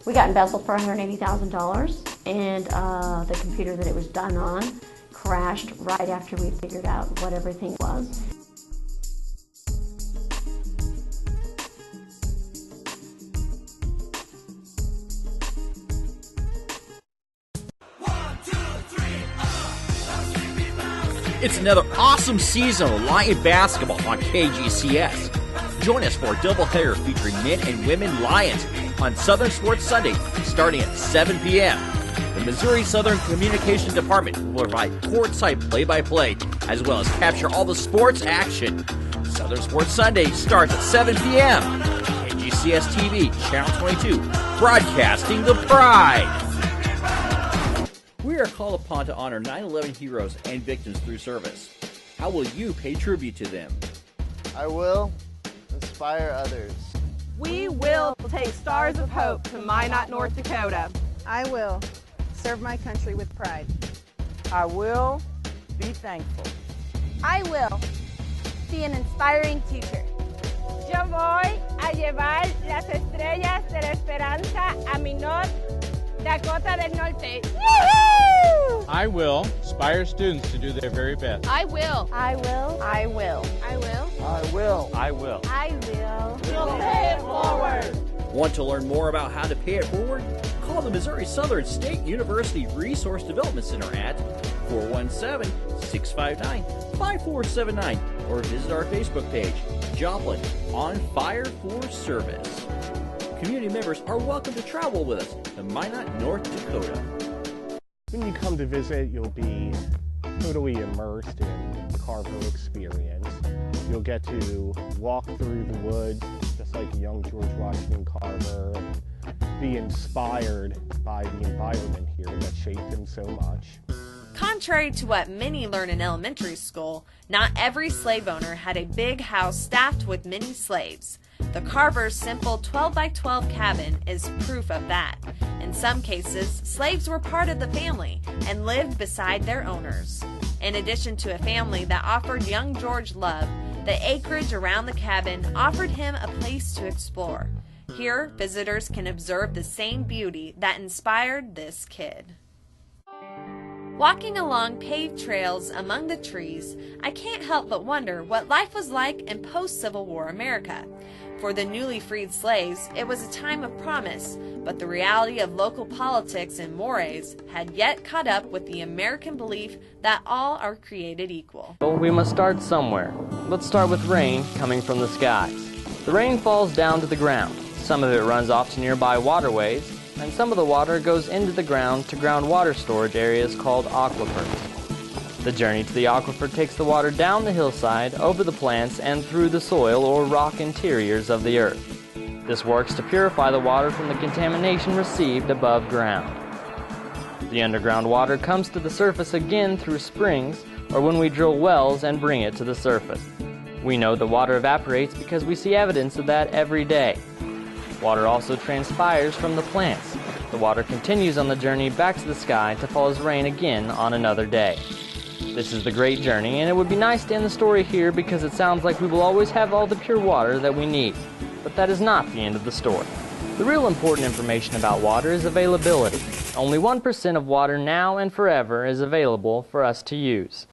We got embezzled for $180,000, and the computer that it was done on crashed right after we figured out what everything was. It's another awesome season of Lion basketball on KGCS. Join us for a doubleheader featuring men and women Lions on Southern Sports Sunday starting at 7 p.m. The Missouri Southern Communications Department will provide courtside play-by-play as well as capture all the sports action. Southern Sports Sunday starts at 7 p.m. KGCS TV, Channel 22, broadcasting the Pride. We are called upon to honor 9/11 heroes and victims through service. How will you pay tribute to them? I will inspire others. We will take stars of hope to Minot, North Dakota. I will serve my country with pride. I will be thankful. I will be an inspiring teacher. Yo voy a llevar las estrellas de la esperanza a Minot, Dakota del Norte. Woo-hoo! I will inspire students to do their very best. I will. I will. I will. I will. I will. I will. I will. We'll pay it forward. Want to learn more about how to pay it forward? Call the Missouri Southern State University Resource Development Center at 417-659-5479 or visit our Facebook page, Joplin On Fire for Service. Community members are welcome to travel with us to Minot, North Dakota. When you come to visit, you'll be totally immersed in the Carver experience. You'll get to walk through the woods just like a young George Washington Carver and be inspired by the environment here that shaped him so much. Contrary to what many learn in elementary school, not every slave owner had a big house staffed with many slaves. The Carver's simple 12-by-12 cabin is proof of that. In some cases, slaves were part of the family and lived beside their owners. In addition to a family that offered young George love, the acreage around the cabin offered him a place to explore. Here, visitors can observe the same beauty that inspired this kid. Walking along paved trails among the trees, I can't help but wonder what life was like in post-Civil War America. For the newly freed slaves, it was a time of promise, but the reality of local politics and mores had yet caught up with the American belief that all are created equal. Well, we must start somewhere. Let's start with rain coming from the skies. The rain falls down to the ground. Some of it runs off to nearby waterways, and some of the water goes into the ground to groundwater storage areas called aquifers. The journey to the aquifer takes the water down the hillside, over the plants, and through the soil or rock interiors of the earth. This works to purify the water from the contamination received above ground. The underground water comes to the surface again through springs or when we drill wells and bring it to the surface. We know the water evaporates because we see evidence of that every day. Water also transpires from the plants. The water continues on the journey back to the sky to fall as rain again on another day. This is the great journey, and it would be nice to end the story here because it sounds like we will always have all the pure water that we need. But that is not the end of the story. The real important information about water is availability. Only 1% of water now and forever is available for us to use.